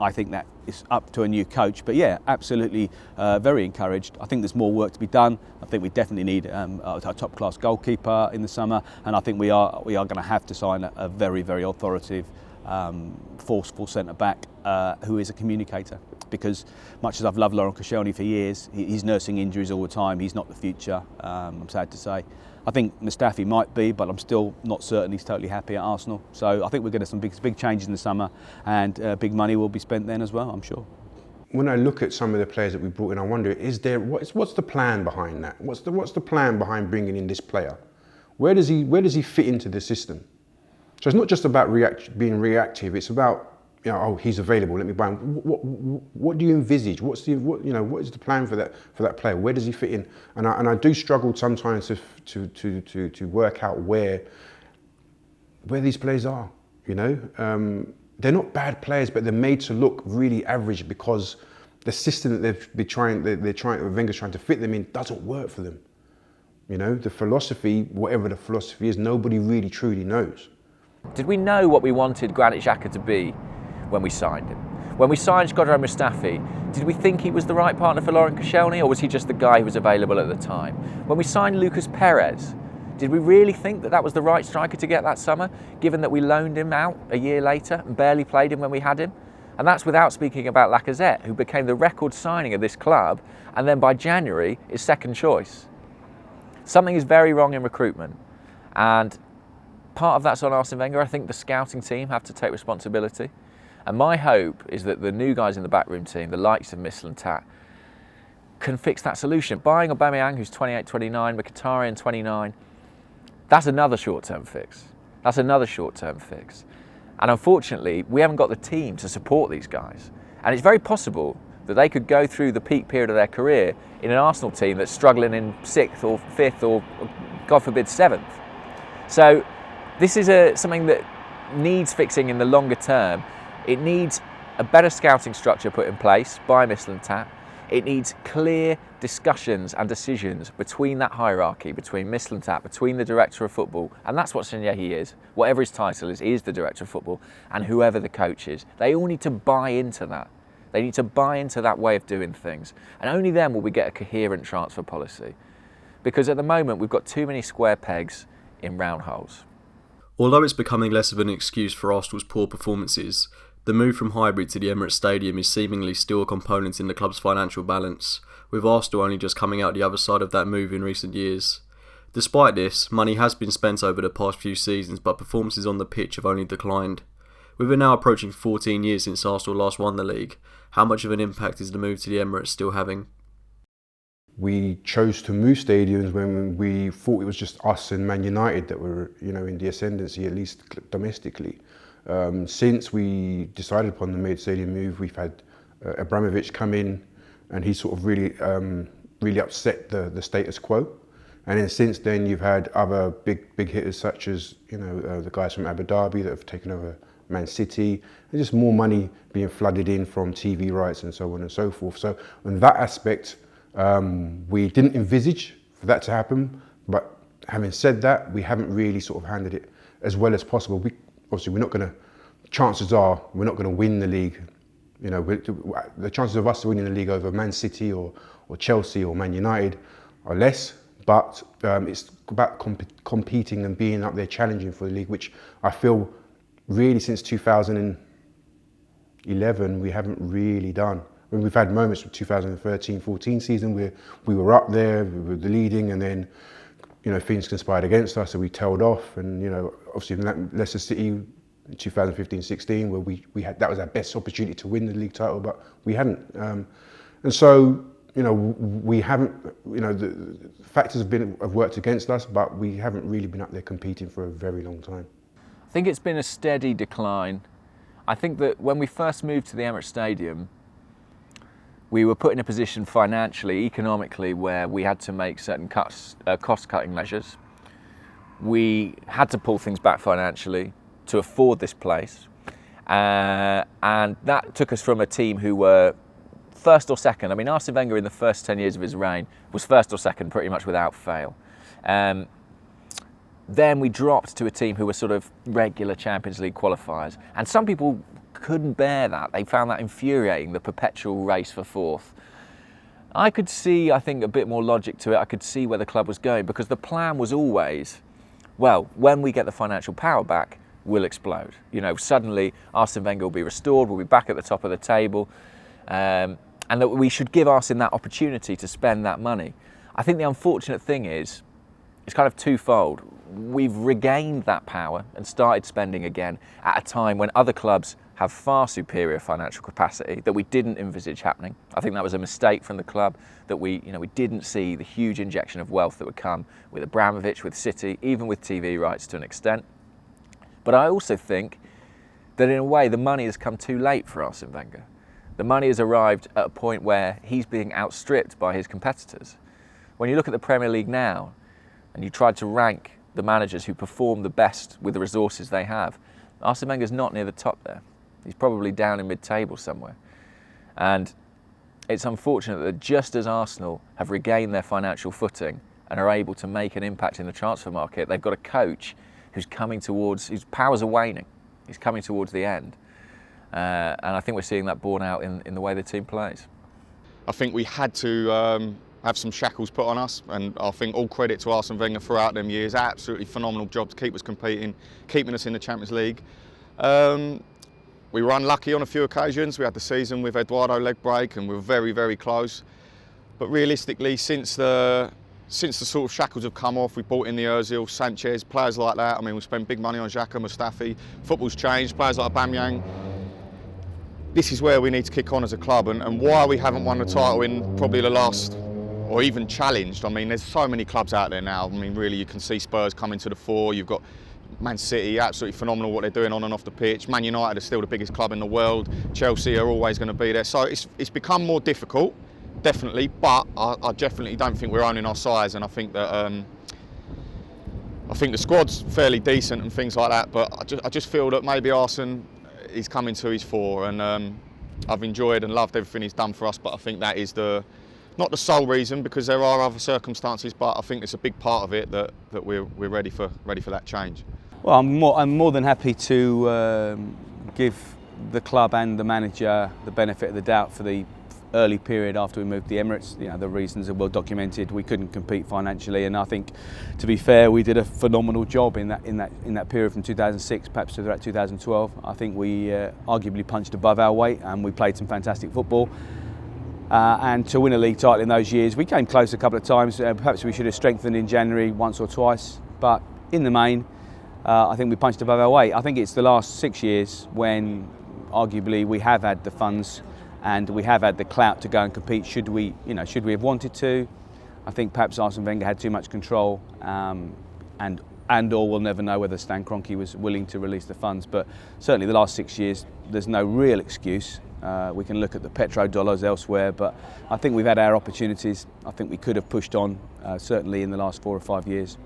I think that is up to a new coach. But yeah, absolutely very encouraged. I think there's more work to be done. I think we definitely need a top-class goalkeeper in the summer, and I think we are going to have to sign a very, very authoritative, forceful centre-back who is a communicator. Because much as I've loved Laurent Koscielny for years, he's nursing injuries all the time. He's not the future, I'm sad to say. I think Mustafi might be, but I'm still not certain he's totally happy at Arsenal. So I think we're going to have some big changes in the summer, and big money will be spent then as well, I'm sure. When I look at some of the players that we brought in, I wonder, what's the plan behind that? What's the plan behind bringing in this player? Where does he fit into the system? So it's not just about being reactive. It's about, you know, oh, he's available, let me buy him. What do you envisage? What is the plan for that player? Where does he fit in? And I do struggle sometimes to work out where these players are. You know, they're not bad players, but they're made to look really average because the system that Wenger's trying to fit them in doesn't work for them. You know, the philosophy, whatever the philosophy is, nobody really truly knows. Did we know what we wanted Granit Xhaka to be when we signed him? When we signed Shkodran Mustafi, did we think he was the right partner for Laurent Koscielny, or was he just the guy who was available at the time? When we signed Lucas Perez, did we really think that was the right striker to get that summer, given that we loaned him out a year later and barely played him when we had him? And that's without speaking about Lacazette, who became the record signing of this club, and then by January is second choice. Something is very wrong in recruitment, and part of that's on Arsene Wenger. I think the scouting team have to take responsibility. And my hope is that the new guys in the backroom team, the likes of Mislintat, can fix that solution. Buying Aubameyang, who's 28, 29, Mkhitaryan, 29, that's another short-term fix. That's another short-term fix. And unfortunately, we haven't got the team to support these guys. And it's very possible that they could go through the peak period of their career in an Arsenal team that's struggling in 6th or 5th or, God forbid, 7th. So this is something that needs fixing in the longer term. It needs a better scouting structure put in place by Mislintat. It needs clear discussions and decisions between that hierarchy, between Mislintat, between the director of football, and that's what Sanyehi is. Whatever his title is, he is the director of football, and whoever the coach is. They all need to buy into that. They need to buy into that way of doing things. And only then will we get a coherent transfer policy. Because at the moment, we've got too many square pegs in round holes. Although it's becoming less of an excuse for Arsenal's poor performances, The move from hybrid to the Emirates Stadium is seemingly still a component in the club's financial balance, with Arsenal only just coming out the other side of that move in recent years. Despite this, money has been spent over the past few seasons, but performances on the pitch have only declined. With it now approaching 14 years since Arsenal last won the league, how much of an impact is the move to the Emirates still having? We chose to move stadiums when we thought it was just us and Man United that were, in the ascendancy, at least domestically. Since we decided upon the mid-stadium move, we've had Abramovich come in, and he sort of really upset the status quo. And then since then, you've had other big hitters such as the guys from Abu Dhabi that have taken over Man City, and just more money being flooded in from TV rights and so on and so forth. So on that aspect, we didn't envisage for that to happen. But having said that, we haven't really sort of handled it as well as possible. Chances are we're not going to win the league. The chances of us winning the league over Man City or Chelsea or Man United are less, but it's about competing and being up there challenging for the league, which I feel really since 2011 we haven't really done. I mean, we've had moments from 2013-14 season where we were up there, we were the leading, and then things conspired against us, so we tailed off. And obviously Leicester City in 2015-16, where we had, that was our best opportunity to win the league title, but we hadn't. And so we haven't. The factors have worked against us, but we haven't really been up there competing for a very long time. I think it's been a steady decline. I think that when we first moved to the Emirates Stadium, we were put in a position financially, economically, where we had to make certain cost-cutting measures. We had to pull things back financially to afford this place. And that took us from a team who were first or second. I mean, Arsene Wenger in the first 10 years of his reign was first or second pretty much without fail. Then we dropped to a team who were sort of regular Champions League qualifiers. And some people couldn't bear that. They found that infuriating, the perpetual race for fourth. I could see, I think, a bit more logic to it. I could see where the club was going, because the plan was always, well, when we get the financial power back, we'll explode. Suddenly Arsene Wenger will be restored, we'll be back at the top of the table, and that we should give Arsene that opportunity to spend that money. I think the unfortunate thing is, it's kind of twofold. We've regained that power and started spending again at a time when other clubs have far superior financial capacity that we didn't envisage happening. I think that was a mistake from the club, that we didn't see the huge injection of wealth that would come with Abramovich, with City, even with TV rights to an extent. But I also think that in a way the money has come too late for Arsene Wenger. The money has arrived at a point where he's being outstripped by his competitors. When you look at the Premier League now, and you try to rank the managers who perform the best with the resources they have, Arsene Wenger's not near the top there. He's probably down in mid-table somewhere. And it's unfortunate that just as Arsenal have regained their financial footing and are able to make an impact in the transfer market, they've got a coach whose powers are waning. He's coming towards the end. And I think we're seeing that borne out in the way the team plays. I think we had to have some shackles put on us, and I think all credit to Arsene Wenger throughout them years. Absolutely phenomenal job to keep us competing, keeping us in the Champions League. We were unlucky on a few occasions. We had the season with Eduardo leg break, and we were very, very close. But realistically, since the sort of shackles have come off, we brought in the Ozil, Sanchez, players like that. I mean, we spent big money on Xhaka, Mustafi. Football's changed. Players like Aubameyang. This is where we need to kick on as a club, and why we haven't won the title in probably the last, or even challenged. I mean, there's so many clubs out there now. I mean, really, you can see Spurs coming to the fore. You've got Man City, absolutely phenomenal what they're doing on and off the pitch. Man United are still the biggest club in the world. Chelsea are always going to be there. So it's become more difficult, definitely. But I definitely don't think we're owning our size, and I think that I think the squad's fairly decent and things like that. But I just feel that maybe Arsene is coming to his fore, and I've enjoyed and loved everything he's done for us. But I think that is not the sole reason, because there are other circumstances, but I think it's a big part of it that we're ready for that change. Well, I'm more than happy to give the club and the manager the benefit of the doubt for the early period after we moved to the Emirates. You know, the reasons are well documented. We couldn't compete financially, and I think, to be fair, we did a phenomenal job in that period from 2006 perhaps to about 2012. I think we arguably punched above our weight, and we played some fantastic football. And to win a league title in those years, we came close a couple of times. Perhaps we should have strengthened in January once or twice, but in the main, I think we punched above our weight. I think it's the last 6 years when arguably we have had the funds and we have had the clout to go and compete. Should we have wanted to? I think perhaps Arsene Wenger had too much control, and/or we'll never know whether Stan Kroenke was willing to release the funds. But certainly the last 6 years, there's no real excuse. We can look at the petrodollars elsewhere, but I think we've had our opportunities. I think we could have pushed on, certainly in the last 4 or 5 years.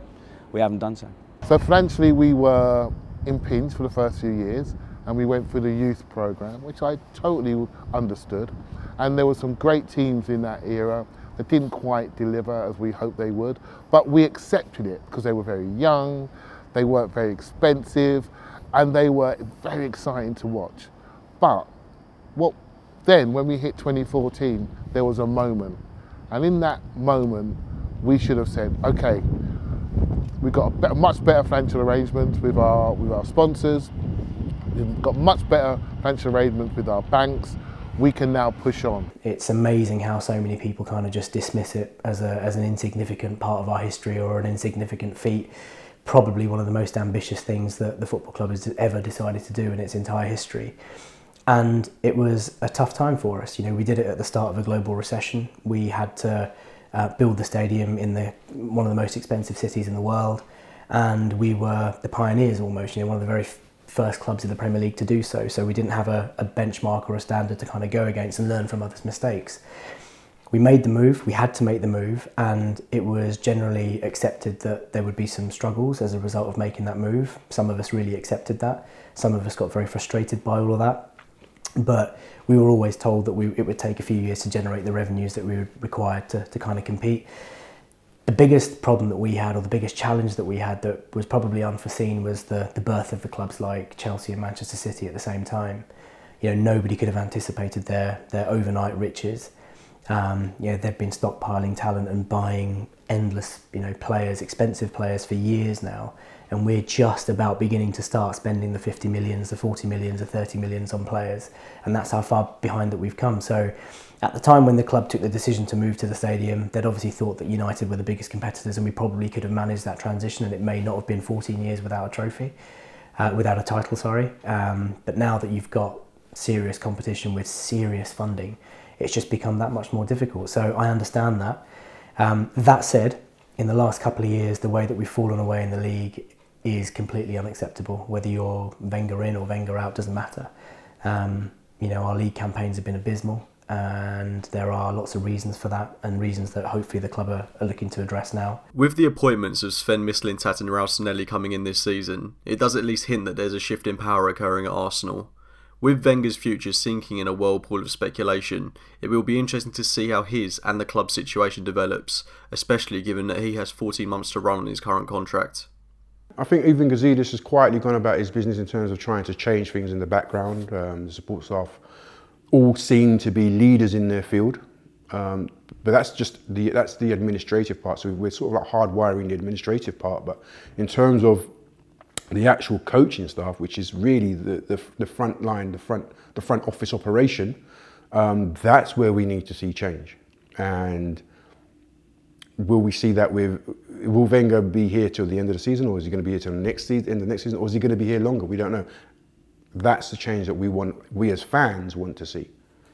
We haven't done so. So financially we were impinged for the first few years, and we went through the youth programme, which I totally understood. And there were some great teams in that era that didn't quite deliver as we hoped they would, but we accepted it because they were very young, they weren't very expensive, and they were very exciting to watch. But then when we hit 2014, there was a moment. And in that moment, we should have said, okay, we've got a much better financial arrangements with our sponsors. We've got much better financial arrangements with our banks. We can now push on. It's amazing how so many people kind of just dismiss it as an insignificant part of our history or an insignificant feat. Probably one of the most ambitious things that the football club has ever decided to do in its entire history. And it was a tough time for us. You know, we did it at the start of a global recession. We had to build the stadium in one of the most expensive cities in the world, and we were the pioneers almost. You know, one of the very first clubs in the Premier League to do so. So we didn't have a benchmark or a standard to kind of go against and learn from others' mistakes. We made the move. We had to make the move, and it was generally accepted that there would be some struggles as a result of making that move. Some of us really accepted that. Some of us got very frustrated by all of that. But we were always told that it would take a few years to generate the revenues that we were required to kind of compete. The biggest problem that we had, or the biggest challenge that we had that was probably unforeseen, was the birth of the clubs like Chelsea and Manchester City at the same time. You know, nobody could have anticipated their overnight riches. They've been stockpiling talent and buying endless, players, expensive players for years now. And we're just about beginning to start spending the 50 millions, the 40 millions, the 30 millions on players. And that's how far behind that we've come. So at the time when the club took the decision to move to the stadium, they'd obviously thought that United were the biggest competitors, and we probably could have managed that transition, and it may not have been 14 years without a trophy, without a title, sorry. But now that you've got serious competition with serious funding, it's just become that much more difficult. So I understand that. That said, in the last couple of years, the way that we've fallen away in the league is completely unacceptable. Whether you're Wenger in or Wenger out doesn't matter. Our league campaigns have been abysmal, and there are lots of reasons for that, and reasons that hopefully the club are looking to address now. With the appointments of Sven-Mislintat and Ralstonelli coming in this season, it does at least hint that there's a shift in power occurring at Arsenal. With Wenger's future sinking in a whirlpool of speculation, it will be interesting to see how his and the club's situation develops, especially given that he has 14 months to run on his current contract. I think Ivan Gazidis has quietly gone about his business in terms of trying to change things in the background. The support staff all seem to be leaders in their field, but that's the administrative part. So we're sort of like hardwiring the administrative part. But in terms of the actual coaching staff, which is really the front line, the front office operation, that's where we need to see change. And will we see that will Wenger be here till the end of the season, or is he going to be here till end of next season, or is he going to be here longer? We don't know. That's the change that we as fans want to see.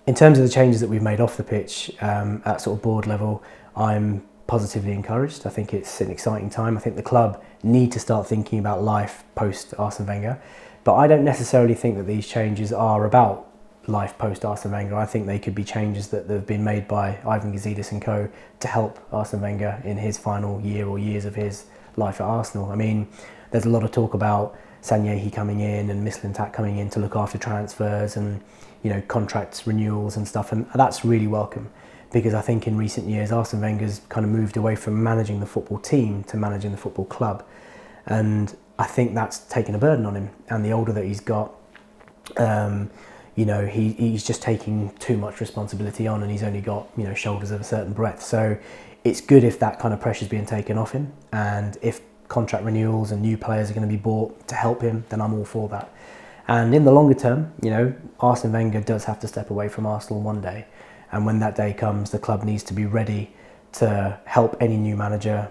In terms of the changes that we've made off the pitch at sort of board level, I'm positively encouraged. I think it's an exciting time. I think the club need to start thinking about life post Arsene Wenger, but I don't necessarily think that these changes are about life post Arsene Wenger. I think they could be changes that have been made by Ivan Gazidis and co to help Arsene Wenger in his final year or years of his life at Arsenal. I mean, there's a lot of talk about Sanyehi coming in and Mislintat coming in to look after transfers and contracts renewals and stuff, and that's really welcome, because I think in recent years Arsene Wenger's kind of moved away from managing the football team to managing the football club, and I think that's taken a burden on him. And the older that he's got, he's just taking too much responsibility on, and he's only got, shoulders of a certain breadth. So it's good if that kind of pressure's being taken off him, and if contract renewals and new players are going to be bought to help him, then I'm all for that. And in the longer term, Arsene Wenger does have to step away from Arsenal one day, and when that day comes, the club needs to be ready to help any new manager,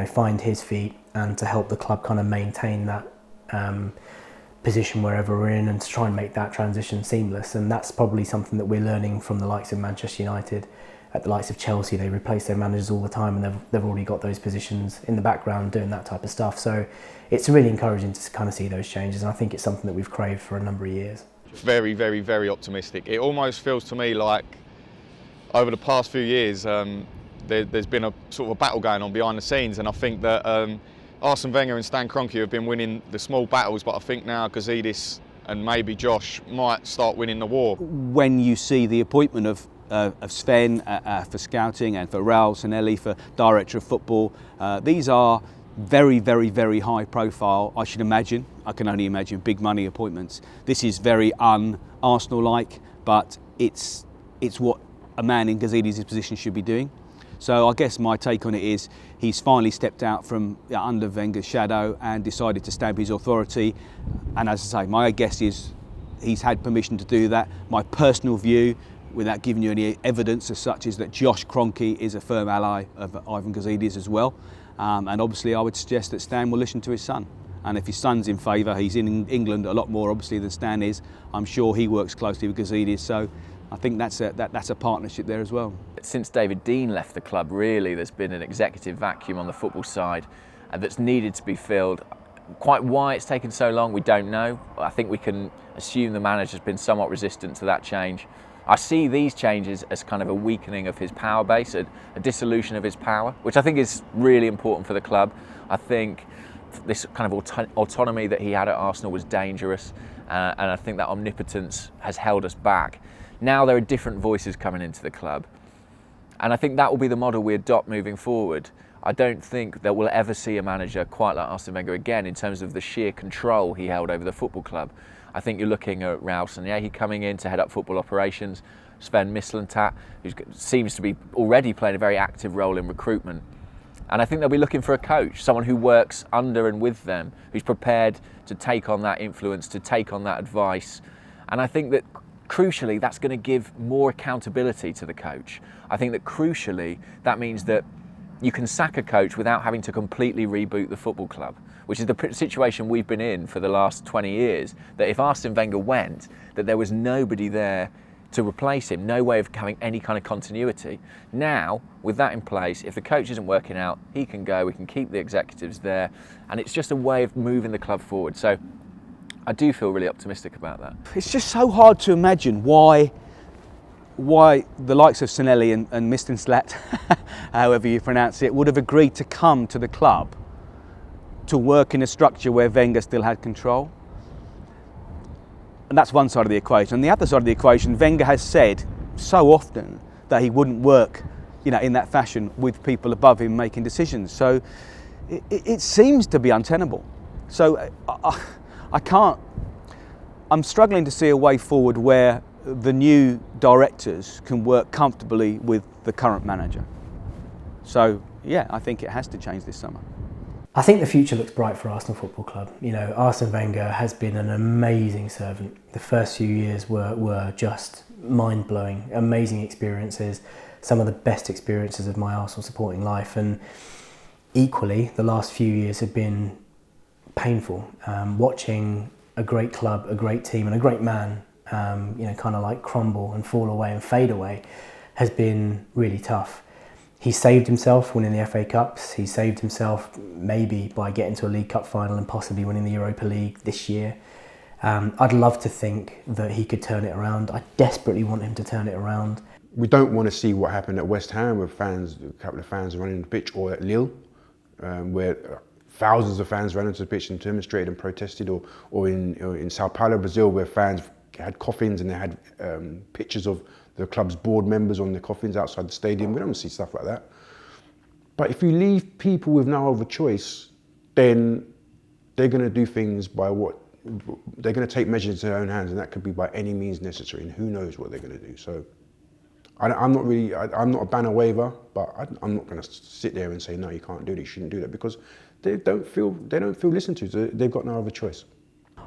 find his feet, and to help the club kind of maintain that position wherever we're in, and to try and make that transition seamless. And that's probably something that we're learning from the likes of Manchester United. At the likes of Chelsea, they replace their managers all the time, and they've already got those positions in the background doing that type of stuff. So it's really encouraging to kind of see those changes, and I think it's something that we've craved for a number of years. Very, very, very optimistic. It almost feels to me like over the past few years there's been a sort of a battle going on behind the scenes, and I think that Arsene Wenger and Stan Kroenke have been winning the small battles, but I think now Gazidis and maybe Josh might start winning the war. When you see the appointment of Sven for scouting, and for Raul Sanelli for director of football, these are very, very, very high profile, I can only imagine, big money appointments. This is very un-Arsenal-like, but it's what a man in Gazidis' position should be doing. So I guess my take on it is he's finally stepped out from under Wenger's shadow and decided to stamp his authority. And as I say, my guess is he's had permission to do that. My personal view, without giving you any evidence as such, is that Josh Kroenke is a firm ally of Ivan Gazidis as well. And obviously I would suggest that Stan will listen to his son. And if his son's in favour, he's in England a lot more obviously than Stan is. I'm sure he works closely with Gazidis. So I think that's a partnership there as well. Since David Dean left the club, really, there's been an executive vacuum on the football side that's needed to be filled. Quite why it's taken so long, we don't know. I think we can assume the manager's been somewhat resistant to that change. I see these changes as kind of a weakening of his power base, a dissolution of his power, which I think is really important for the club. I think this kind of autonomy that he had at Arsenal was dangerous, and I think that omnipotence has held us back. Now there are different voices coming into the club, and I think that will be the model we adopt moving forward. I don't think that we'll ever see a manager quite like Arsene Wenger again in terms of the sheer control he held over the football club. I think you're looking at Raul Sanelli coming in to head up football operations, Sven Mislintat, who seems to be already playing a very active role in recruitment. And I think they'll be looking for a coach, someone who works under and with them, who's prepared to take on that influence, to take on that advice. And I think that crucially, that's going to give more accountability to the coach. I think that crucially, that means that you can sack a coach without having to completely reboot the football club, which is the situation we've been in for the last 20 years, that if Arsene Wenger went, that there was nobody there to replace him, no way of having any kind of continuity. Now, with that in place, if the coach isn't working out, he can go, we can keep the executives there, and it's just a way of moving the club forward. So I do feel really optimistic about that. It's just so hard to imagine why the likes of Sanelli and Mislintat, however you pronounce it, would have agreed to come to the club to work in a structure where Wenger still had control. And that's one side of the equation. And the other side of the equation, Wenger has said so often that he wouldn't work, in that fashion with people above him making decisions. So it seems to be untenable. So I'm struggling to see a way forward where the new directors can work comfortably with the current manager. So yeah, I think it has to change this summer. I think the future looks bright for Arsenal Football Club. Arsene Wenger has been an amazing servant. The first few years were just mind-blowing, amazing experiences, some of the best experiences of my Arsenal supporting life. And equally, the last few years have been painful. Watching a great club, a great team and a great man, kind of like crumble and fall away and fade away has been really tough. He saved himself winning the FA Cups. He saved himself maybe by getting to a League Cup final and possibly winning the Europa League this year. I'd love to think that he could turn it around. I desperately want him to turn it around. We don't want to see what happened at West Ham with a couple of fans running the pitch, or at Lille, where thousands of fans ran onto the pitch and demonstrated and protested, or in Sao Paulo, Brazil, where fans had coffins and they had pictures of the club's board members on the coffins outside the stadium. We don't see stuff like that. But if you leave people with no other choice, then they're going to do things by what they're going to take measures into their own hands, and that could be by any means necessary, and who knows what they're going to do. So I'm not a banner waver, but I'm not going to sit there and say, no, you can't do this, you shouldn't do that, because they don't feel listened to, so they've got no other choice.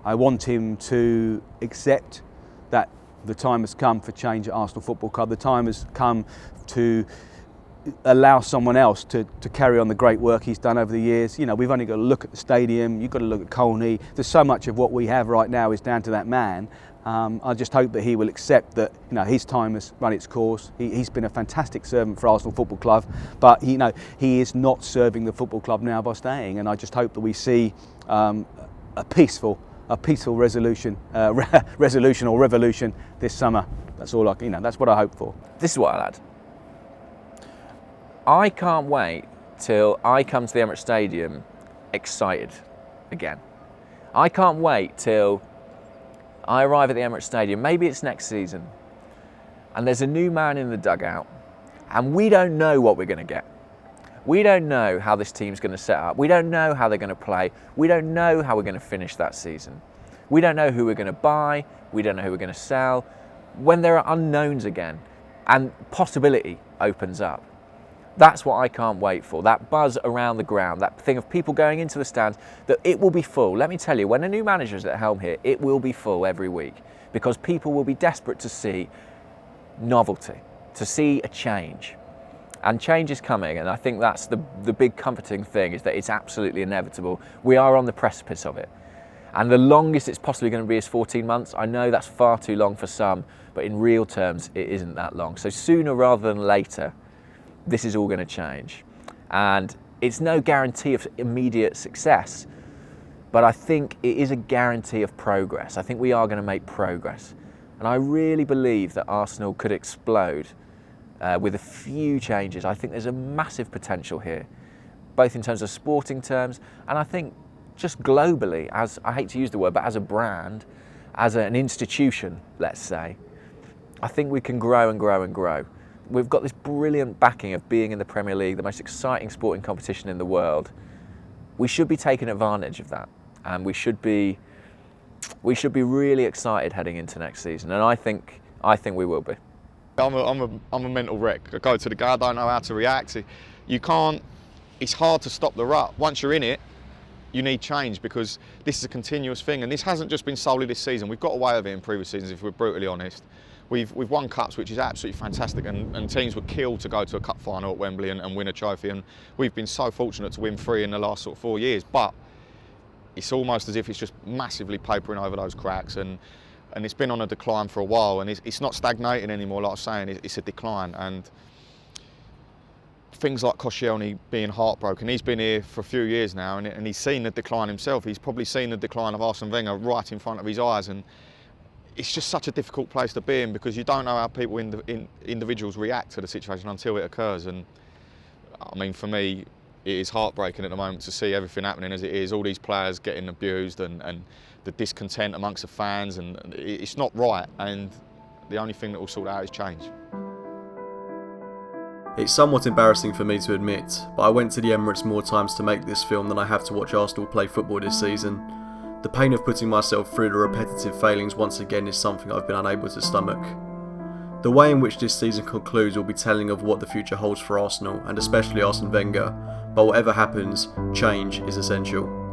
I want him to accept that the time has come for change at Arsenal Football Club. The time has come to allow someone else to carry on the great work he's done over the years. You know, we've only got to look at the stadium, you've got to look at Colney. There's so much of what we have right now is down to that man. I just hope that he will accept that, you know, his time has run its course. He's been a fantastic servant for Arsenal Football Club, but he is not serving the football club now by staying. And I just hope that we see a peaceful resolution or revolution this summer. That's all that's what I hope for. This is what I'll add. I can't wait till I come to the Emirates Stadium excited again. I can't wait till I arrive at the Emirates Stadium, maybe it's next season, and there's a new man in the dugout, and we don't know what we're going to get. We don't know how this team's going to set up. We don't know how they're going to play. We don't know how we're going to finish that season. We don't know who we're going to buy. We don't know who we're going to sell. When there are unknowns again and possibility opens up, that's what I can't wait for. That buzz around the ground, that thing of people going into the stands, that it will be full. Let me tell you, when a new manager is at helm here, it will be full every week, because people will be desperate to see novelty, to see a change. And change is coming, and I think that's the big comforting thing, is that it's absolutely inevitable. We are on the precipice of it. And the longest it's possibly going to be is 14 months. I know that's far too long for some, but in real terms, it isn't that long. So sooner rather than later, this is all going to change. And it's no guarantee of immediate success, but I think it is a guarantee of progress. I think we are going to make progress. And I really believe that Arsenal could explode with a few changes. I think there's a massive potential here, both in terms of sporting terms, and I think just globally, as I hate to use the word, but as a brand, as an institution, let's say, I think we can grow and grow and grow. We've got this brilliant backing of being in the Premier League, the most exciting sporting competition in the world. We should be taking advantage of that, and we should be really excited heading into next season. And I think we will be. I'm a mental wreck. I go to the guy, I don't know how to react. You can't. It's hard to stop the rut. Once you're in it, you need change, because this is a continuous thing, and this hasn't just been solely this season. We've got away with it in previous seasons, if we're brutally honest. We've won cups, which is absolutely fantastic, and teams would kill to go to a cup final at Wembley and win a trophy, and we've been so fortunate to win 3 in the last sort of 4 years, but it's almost as if it's just massively papering over those cracks, and it's been on a decline for a while, and it's not stagnating anymore, like I was saying, it's a decline. And things like Koscielny being heartbroken, he's been here for a few years now, and he's seen the decline himself. He's probably seen the decline of Arsene Wenger right in front of his eyes, and it's just such a difficult place to be in, because you don't know how people, individuals react to the situation until it occurs. And I mean, for me, it is heartbreaking at the moment to see everything happening as it is, all these players getting abused and the discontent amongst the fans, and it's not right, and the only thing that will sort out is change. It's somewhat embarrassing for me to admit, but I went to the Emirates more times to make this film than I have to watch Arsenal play football this season. The pain of putting myself through the repetitive failings once again is something I've been unable to stomach. The way in which this season concludes will be telling of what the future holds for Arsenal, and especially Arsene Wenger, but whatever happens, change is essential.